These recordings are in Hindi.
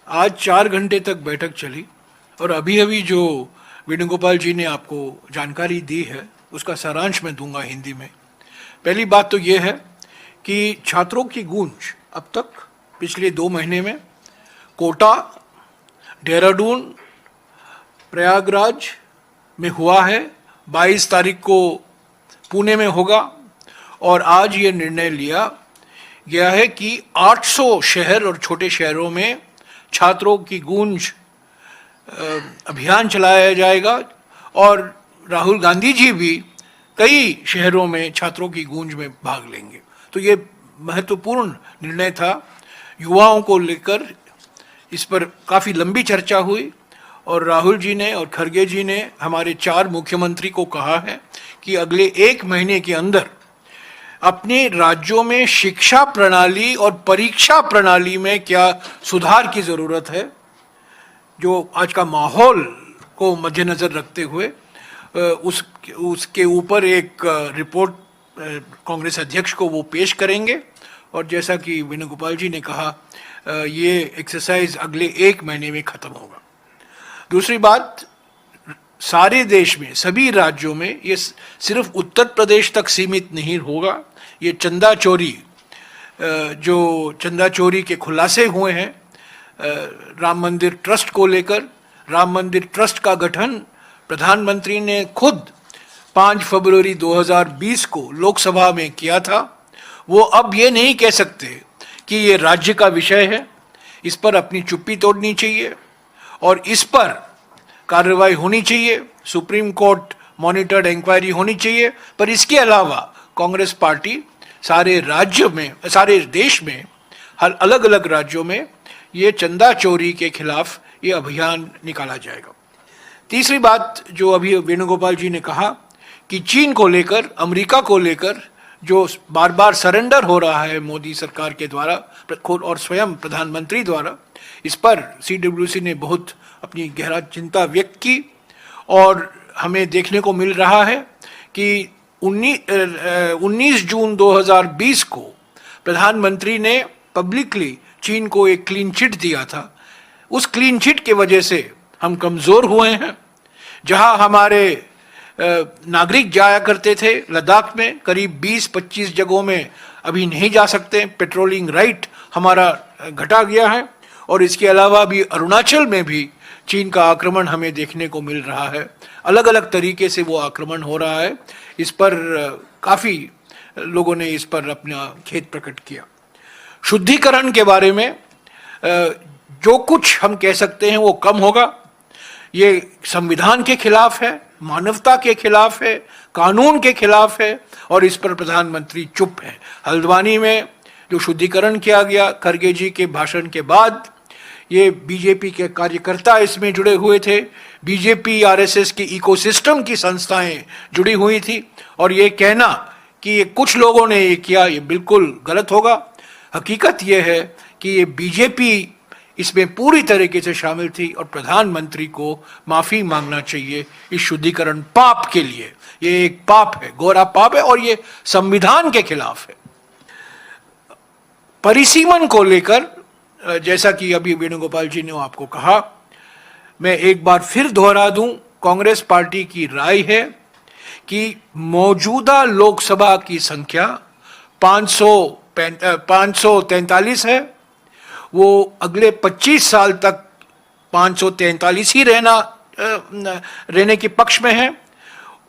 आज 4 घंटे तक बैठक चली और अभी अभी जो वेणुगोपाल जी ने आपको जानकारी दी है उसका सारांश मैं दूंगा हिंदी में। पहली बात तो ये है कि छात्रों की गूंज अब तक पिछले 2 महीने में कोटा, देहरादून, प्रयागराज में हुआ है। 22 तारीख को पुणे में होगा और आज ये निर्णय लिया गया है कि 800 शहर और छोटे शहरों में छात्रों की गूंज अभियान चलाया जाएगा और राहुल गांधी जी भी कई शहरों में छात्रों की गूंज में भाग लेंगे। तो ये महत्वपूर्ण निर्णय था युवाओं को लेकर। इस पर काफ़ी लंबी चर्चा हुई और राहुल जी ने और खड़गे जी ने हमारे 4 मुख्यमंत्री को कहा है कि अगले 1 महीने के अंदर अपने राज्यों में शिक्षा प्रणाली और परीक्षा प्रणाली में क्या सुधार की ज़रूरत है, जो आज का माहौल को मद्देनज़र रखते हुए उसके ऊपर एक रिपोर्ट कांग्रेस अध्यक्ष को वो पेश करेंगे। और जैसा कि वेणुगोपाल जी ने कहा, ये एक्सरसाइज अगले 1 महीने में ख़त्म होगा। दूसरी बात, सारे देश में सभी राज्यों में ये सिर्फ उत्तर प्रदेश तक सीमित नहीं होगा। ये चंदा चोरी, जो चंदा चोरी के खुलासे हुए हैं राम मंदिर ट्रस्ट को लेकर, राम मंदिर ट्रस्ट का गठन प्रधानमंत्री ने खुद 5 फरवरी 2020 को लोकसभा में किया था। वो अब ये नहीं कह सकते कि ये राज्य का विषय है, इस पर अपनी चुप्पी तोड़नी चाहिए और इस पर कार्रवाई होनी चाहिए, सुप्रीम कोर्ट मॉनिटर्ड इंक्वायरी होनी चाहिए। पर इसके अलावा कांग्रेस पार्टी सारे राज्य में, सारे देश में, हर अलग अलग राज्यों में ये चंदा चोरी के खिलाफ ये अभियान निकाला जाएगा। तीसरी बात जो अभी वेणुगोपाल जी ने कहा कि चीन को लेकर, अमेरिका को लेकर जो बार बार सरेंडर हो रहा है मोदी सरकार के द्वारा और स्वयं प्रधानमंत्री द्वारा, इस पर CWC ने बहुत अपनी गहरा चिंता व्यक्त की और हमें देखने को मिल रहा है कि 19 जून 2020 को प्रधानमंत्री ने पब्लिकली चीन को एक क्लीन चिट दिया था। उस क्लीन चिट के वजह से हम कमज़ोर हुए हैं। जहां हमारे नागरिक जाया करते थे लद्दाख में, करीब 20-25 जगहों में अभी नहीं जा सकते। पेट्रोलिंग राइट हमारा घटा गया है और इसके अलावा भी अरुणाचल में भी चीन का आक्रमण हमें देखने को मिल रहा है। अलग अलग तरीके से वो आक्रमण हो रहा है। इस पर काफ़ी लोगों ने इस पर अपना खेद प्रकट किया। शुद्धिकरण के बारे में जो कुछ हम कह सकते हैं वो कम होगा। ये संविधान के खिलाफ है, मानवता के खिलाफ है, कानून के खिलाफ है और इस पर प्रधानमंत्री चुप है। हल्द्वानी में जो शुद्धिकरण किया गया खड़गे जी के भाषण के बाद, ये बीजेपी के कार्यकर्ता इसमें जुड़े हुए थे, बीजेपी RSS की इकोसिस्टम की संस्थाएं जुड़ी हुई थी और ये कहना कि ये कुछ लोगों ने ये किया, ये बिल्कुल गलत होगा। हकीकत ये है कि ये बीजेपी इसमें पूरी तरीके से शामिल थी और प्रधानमंत्री को माफ़ी मांगना चाहिए इस शुद्धिकरण पाप के लिए। ये एक पाप है, गोरा पाप है और ये संविधान के खिलाफ है। परिसीमन को लेकर जैसा कि अभी वेणुगोपाल जी ने आपको कहा, मैं एक बार फिर दोहरा दूं, कांग्रेस पार्टी की राय है कि मौजूदा लोकसभा की संख्या 543 है। वो अगले 25 साल तक 543 ही रहने के पक्ष में है।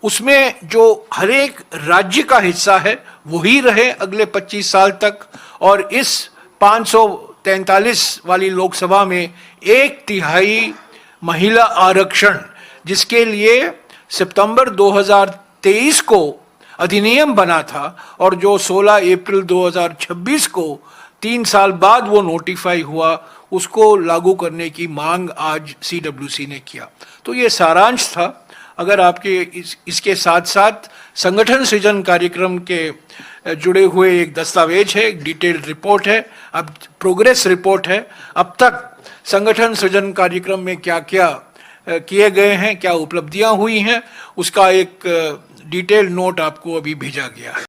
उसमें जो हर एक राज्य का हिस्सा है वही रहे अगले 25 साल तक और इस 543 वाली लोकसभा में 1/3 महिला आरक्षण, जिसके लिए सितंबर 2023 को अधिनियम बना था और जो 16 अप्रैल 2026 को 3 साल बाद वो नोटिफाई हुआ, उसको लागू करने की मांग आज CWC ने किया। तो ये सारांश था। अगर आपके इसके साथ साथ संगठन सृजन कार्यक्रम के जुड़े हुए एक दस्तावेज है, एक डिटेल्ड रिपोर्ट है, अब प्रोग्रेस रिपोर्ट है, अब तक संगठन सृजन कार्यक्रम में क्या क्या किए गए हैं, क्या उपलब्धियां हुई हैं, उसका एक डिटेल्ड नोट आपको अभी भेजा गया है।